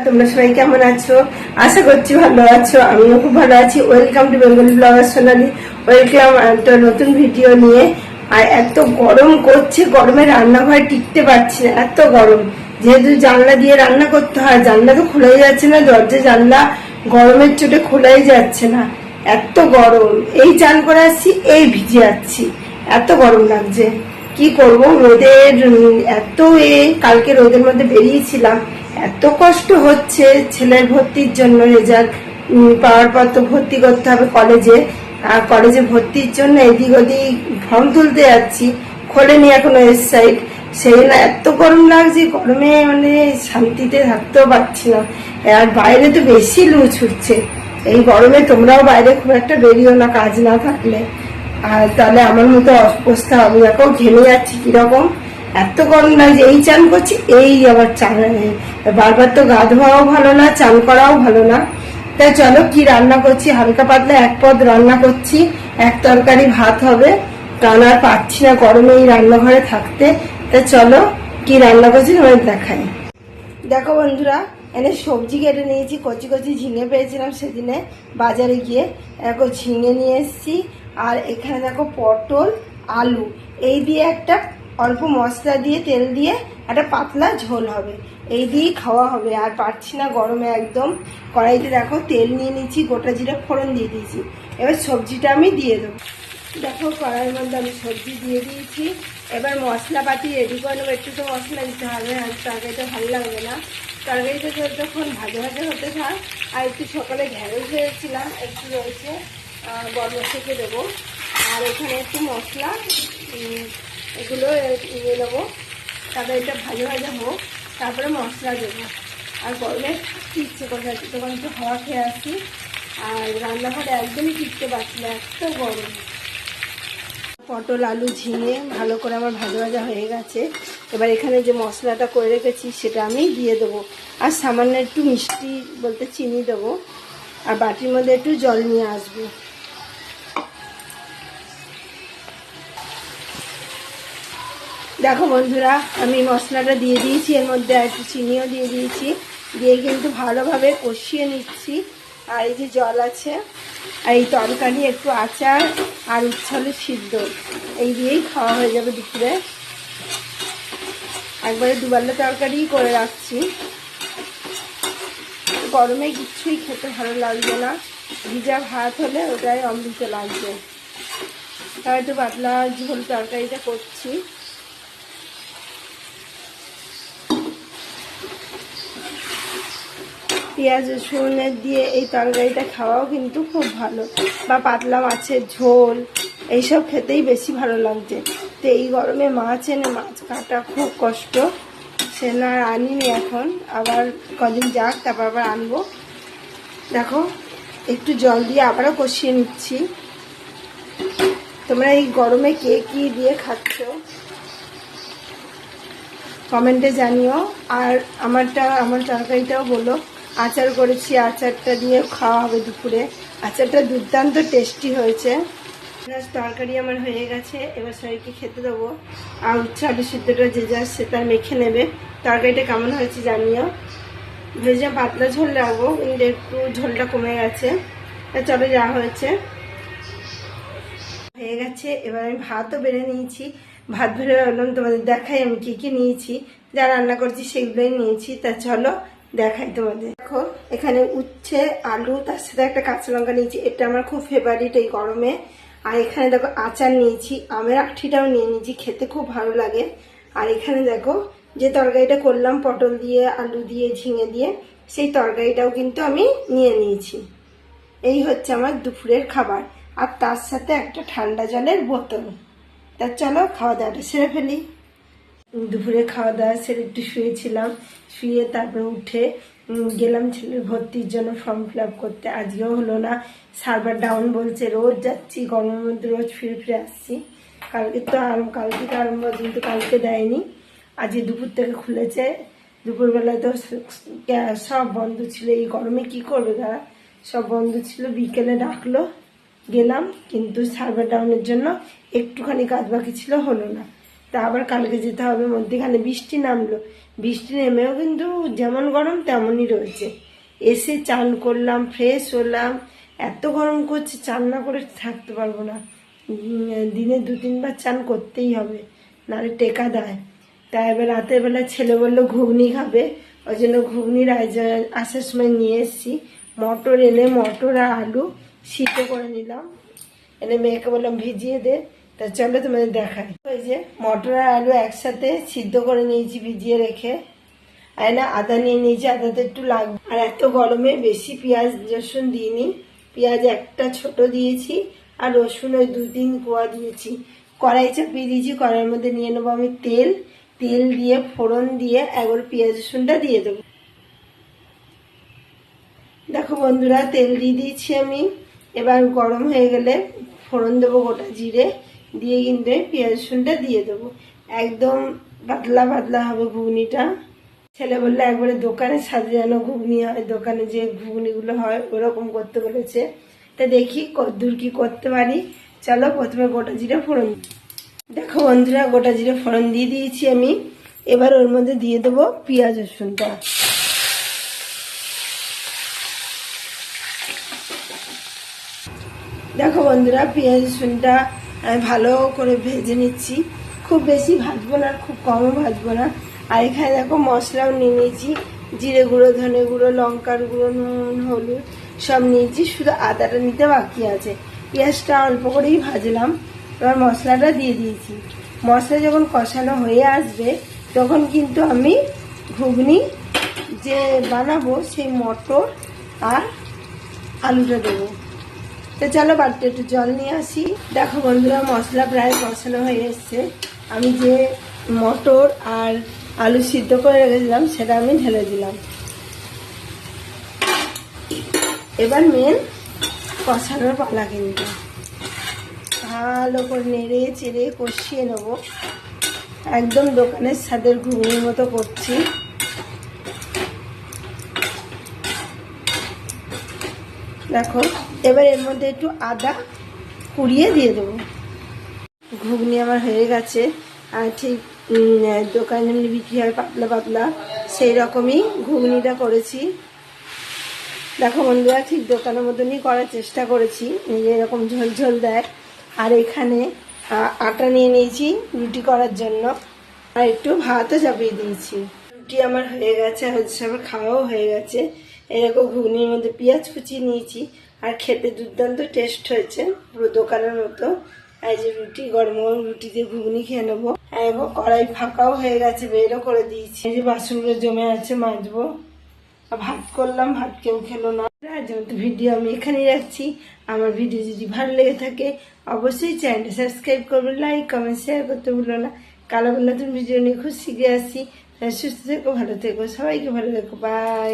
তোমরা সবাই কেমন আছো? আশা করছি ভালো আছো। আমিও খুব ভালো আছি। Welcome to Bengali blogger Sonali. Welcome একটা নতুন ভিডিও নিয়ে। আর এত গরম করছে, গরমে রান্নাঘরে টিকতে পারছি না, এত গরম। যেহেতু জানলা দিয়ে রান্না করতে হয়, জানলা তো খোলাই যাচ্ছে না, দরজা জানলা গরমের চোটে খোলাই যাচ্ছে না, এত গরম। এই চান করে আসছি, এই ভিজে যাচ্ছি, এত গরম লাগছে। কি করব, রোদের এত কালকে রোদের মধ্যে বেরিয়েছিলাম, এত কষ্ট হচ্ছে। ছেলের ভর্তির জন্য রেজাল্ট পাওয়ার পর তো ভর্তি করতে হবে কলেজে, আর কলেজে ভর্তির জন্য এদিক ওদিক ফর্ম তুলতে যাচ্ছি, খোলেনি এখনো ওয়েবসাইট। সেই না এত গরম লাগছে, গরমে মানে শান্তিতে থাকতেও পারছি না। আর বাইরে তো বেশি লু ছুটছে। এই গরমে তোমরাও বাইরে খুব একটা বেরিও না, কাজ না থাকলে, আর তাহলে আমার মতো অবস্থা হবে। দেখো ঘেমে যাচ্ছি কিরকম, এত গরম লাগছে। এই চান করছি, এই আবার চান, বারবার তো গা ধোয়াও ভালো না, চান করাও ভালো না। তাই চলো কি রান্না করছি, হালকা পাতলা এক পদ রান্না করছি, এক তরকারি ভাত হবে, কারণ আর পাচ্ছি না গরমে এই রান্নাঘরে থাকতে। তাই চলো কি রান্না করছি তোমাদের দেখাই। দেখো বন্ধুরা, এনে সবজি কেটে নিয়েছি, কচি কচি ঝিঙে পেয়েছিলাম সেদিনে বাজারে গিয়ে, দেখো ঝিঙে নিয়ে এসেছি। আর এখানে দেখো পটল, আলু, এই দিয়ে একটা অল্প মশলা দিয়ে তেল দিয়ে একটা পাতলা ঝোল হবে, এই দিয়েই খাওয়া হবে। আর পারছি না গরমে একদম। কড়াইতে দেখো তেল নিয়ে নিচ্ছি, গোটা জিরা ফোড়ন দিয়ে দিয়েছি। এবার সবজিটা আমি দিয়ে দেবো। দেখো কড়াইয়ের মধ্যে আমি সবজি দিয়ে দিয়েছি। এবার মশলাপাতি রেডি করে নেবো। একটু তো মশলা দিতে হবে, আর তরকারিটা ভালো লাগবে না। তরকারিটা যতক্ষণ ভাজা ভাজা হতে থাক। আর একটু সকালে ঢেঁড়স ভেজেছিলাম, একটু রয়েছে, গরম থেকে দেবো। আর এখানে একটু মশলা, এগুলো নিয়ে নেবো। তারপরে এটা ভাজা ভাজা হোক, তারপরে মশলা দেবো। আর গরমে ইচ্ছে করছে, তখন একটু হাওয়া খেয়ে আসি। আর রান্নাঘরে একদমই টিকতে পারছি না, এত গরম। পটল, আলু, ঝিঙে ভালো করে আমার ভাজা ভাজা হয়ে গেছে। এবার এখানে যে মশলাটা করে রেখেছি সেটা আমি দিয়ে দেবো। আর সামান্য একটু মিষ্টি বলতে চিনি দেবো। আর বাটির মধ্যে একটু জল নিয়ে আসবো। দেখো বন্ধুরা, আমি মশলাটা দিয়ে দিয়েছি, এর মধ্যে একটু চিনিও দিয়ে দিয়েছি, দিয়ে কিন্তু ভালোভাবে কষিয়ে নিচ্ছি। আর এই যে জল আছে, আর এই তরকারি, একটু আচার আর উচ্ছলে সিদ্ধ, এই দিয়েই খাওয়া হয়ে যাবে দুপুরে। একবারে দুবেলা তরকারি করে রাখছি। গরমে কিচ্ছুই খেতে ভালো লাগবে না, ভিজা ভাত হলে ওটাই অমৃত লাগবে। তাই একটু পাতলা ঝোল তরকারিটা করছি। পেঁয়াজ রসুন দিয়ে এই তরকারিটা খাওয়াও কিন্তু খুব ভালো, বা পাতলা মাছের ঝোল, এইসব খেতেই বেশি ভালো লাগছে। তো এই গরমে মাছ এনে মাছ কাটা খুব কষ্ট, সে না আনিনি এখন, আবার কদিন যাক তারপর আবার আনবো। দেখো একটু জল দিয়ে আবারও কষিয়ে নিচ্ছি। তোমরা এই গরমে কে কি দিয়ে খাচ্ছ কমেন্টে জানিও। আর আমার তরকারিটাও বলো। আচার করেছি, আচারটা দিয়ে খাওয়া হবে দুপুরে। আচারটা দুর্দান্ত টেস্টি হয়েছে। তরকারি আমার হয়ে গেছে, এবার সবাইকে খেতে দেবো। আর উচ্ছে আলু সিদ্ধটা যে যা সেটা মেখে নেবে। তরকারিটা কেমন হয়েছে জানিও। ভেজে পাতলা ঝোল রাখবো, কিন্তু একটু ঝোলটা কমে গেছে। চলো যা হয়েছে হয়ে গেছে। এবার আমি ভাতও বেড়ে নিয়েছি, ভাত ভরে ভাবলাম তোমাদের দেখাই আমি কি কি নিয়েছি, যা রান্না করছি সেগুলোই নিয়েছি। তা চলো দেখাই তোমাদের। দেখো এখানে উচ্ছে, আলু, তার সাথে একটা কাঁচা লঙ্কা নিয়েছি, এটা আমার খুব ফেভারিট এই গরমে। আর এখানে দেখো আচার নিয়েছি, আমের আঠিটাও নিয়ে নিয়েছি, খেতে খুব ভালো লাগে। আর এখানে দেখো যে তরকারিটা করলাম পটল দিয়ে, আলু দিয়ে, ঝিঙে দিয়ে, সেই তরকারিটাও কিন্তু আমি নিয়ে নিয়েছি। এই হচ্ছে আমার দুপুরের খাবার। আর তার সাথে একটা ঠান্ডা জলের বোতল। তা চলো খাওয়া দাওয়াটা সেরে ফেলি। দুপুরে খাওয়া দাওয়া সেরে একটু শুয়েছিলাম, শুয়ে তারপরে উঠে গেলাম ছেলের ভর্তির জন্য ফর্ম ফিল আপ করতে। আজকেও হলো না, সার্ভার ডাউন বলছে। রোজ যাচ্ছি গরমের মধ্যে, রোজ ফিরে ফিরে আসছি। কালকে তো আরম্ভ, কিন্তু কালকে দেয়নি, আজকে দুপুর থেকে খুলেছে। দুপুরবেলায় তো সব বন্ধ ছিল, এই গরমে কি করবে তারা, সব বন্ধ ছিল। বিকেলে ডাকলো, গেলাম, কিন্তু সার্ভার ডাউনের জন্য একটুখানি কাজ বাকি ছিল, হলো না। তা আবার কালকে যেতে হবে। মধ্যেখানে বৃষ্টি নামলো, বৃষ্টি নেমেও কিন্তু যেমন গরম তেমনই রয়েছে। এসে চান করলাম, ফ্রেশ হলাম, এত গরম করছে চান না করে থাকতে পারবো না। দিনে 2-3 বার চান করতেই হবে, নাহলে টেকা দেয়। তাই এবার রাতের বেলা ছেলে বললো ঘুগনি খাবে, ওই জন্য ঘুগনির আসার সময় নিয়ে এসেছি। মটর এনে মটর আর আলু সিদ্ধ করে নিলাম, এনে মেয়েকে বললাম ভিজিয়ে দে। তা চলো তোমাদের দেখাই। ওই যে মটর আর আলু একসাথে সিদ্ধ করে নিয়েছি ভিজিয়ে রেখে। আর না আদা নিয়ে নিয়েছি, আদা তো একটু লাগবে। আর এত গরমে বেশি পেঁয়াজ রসুন দিইনি, পেঁয়াজ একটা ছোট দিয়েছি আর রসুন ওই 2-3 কোয়া দিয়েছি। কড়াই চাপিয়ে দিয়েছি, কড়াইয়ের মধ্যে নিয়ে নেবো আমি তেল। তেল দিয়ে ফোড়ন দিয়ে একবার পেঁয়াজ রসুনটা দিয়ে দেবো। দেখো বন্ধুরা তেল দিয়ে দিয়েছি আমি। এবার গরম হয়ে গেলে ফোড়ন দেবো গোটা জিরে দিয়ে, কিন্তু পেঁয়াজ রসুনটা দিয়ে দেবো। একদম পাতলা পাতলা হবে ঘুগনিটা। ছেলে বললে একবারে দোকানে সাজানো ঘুগনি হয়, দোকানে যে ঘুগনিগুলো হয় ওরকম করতে বলেছে। তা দেখি কতদূর কি করতে পারি। চলো প্রথমে গোটা জিরে ফোড়ন। দেখো বন্ধুরা গোটা জিরে ফোড়ন দিয়ে দিয়েছি আমি। এবার ওর মধ্যে দিয়ে দেবো পেঁয়াজ রসুনটা। দেখো বন্ধুরা পেঁয়াজ রসুনটা আমি ভালো করে ভেজে নিচ্ছি, খুব বেশি ভাজবো না আর খুব কমও ভাজবো না। আর এখানে দেখো মশলাও নিয়ে নিয়েছি, জিরে গুঁড়ো, ধনে গুঁড়ো, লঙ্কার গুঁড়ো, নুন, হলুদ সব নিয়েছি, শুধু আদাটা নিতে বাকি আছে। পেঁয়াজটা অল্প করেই ভাজলাম, এবার মশলাটা দিয়ে দিয়েছি। মশলা যখন কষানো হয়ে আসবে তখন কিন্তু আমি ঘুগনি যে বানাবো সেই মটর আর আলুটা দেবো। তো চলো বাড়িতে একটু জল নিয়ে আসি। দেখো বন্ধুরা মশলা প্রায় কষানো হয়ে এসছে। আমি যে মটর আর আলু সিদ্ধ করে রেখেছিলাম সেটা আমি ঢেলে দিলাম। এবার মেন কষানোর পালা, কিন্তু ভালো করে নেড়ে চেড়ে কষিয়ে নেবো। একদম দোকানের স্বাদের ঘুগনির মতো করছি। দেখো এবার এর মধ্যে একটু আদা কুড়িয়ে দিয়ে দেবো। ঘুগনি আমার হয়ে গেছে, আর ঠিক দোকানে যেমনি বিক্রি হয় পাতলা পাতলা সেই রকমই ঘুগনিটা করেছি। দেখো বন্ধুরা ঠিক দোকানের মতনই করার চেষ্টা করেছি, এরকম ঝোল ঝোল দেয়। আর এখানে আটা নিয়ে নিয়েছি রুটি করার জন্য, আর একটু ভাতও চাপিয়ে দিয়েছি। রুটি আমার হয়ে গেছে, হচ্ছে আমার খাওয়াও হয়ে গেছে। এরকম ঘুগনির মধ্যে পেঁয়াজ কুচিয়ে নিয়েছি, আর খেতে দুর্দান্ত টেস্ট হয়েছে, পুরো দোকানের মতো। এই যে রুটি, গরম গরম রুটি দিয়ে ঘুগনি খেয়ে নেবো। এবার কড়াই ফাঁকাও হয়ে গেছে, বেরও করে দিয়েছি। এই যে বাসনগুলো জমে আছে মাজবো। ভাত করলাম, ভাত কেউ খেলো না। যেহেতু ভিডিও আমি এখানেই রাখছি। আমার ভিডিও যদি ভালো লেগে থাকে অবশ্যই চ্যানেলটা সাবস্ক্রাইব করবে, লাইক কমেন্ট শেয়ার করতে ভুলো না। কালো নতুন ভিডিও নিয়ে খুব শীঘ্রই আসছি। সুস্থ থেকো, ভালো থেকো, সবাইকে ভালো থেকো, বাই।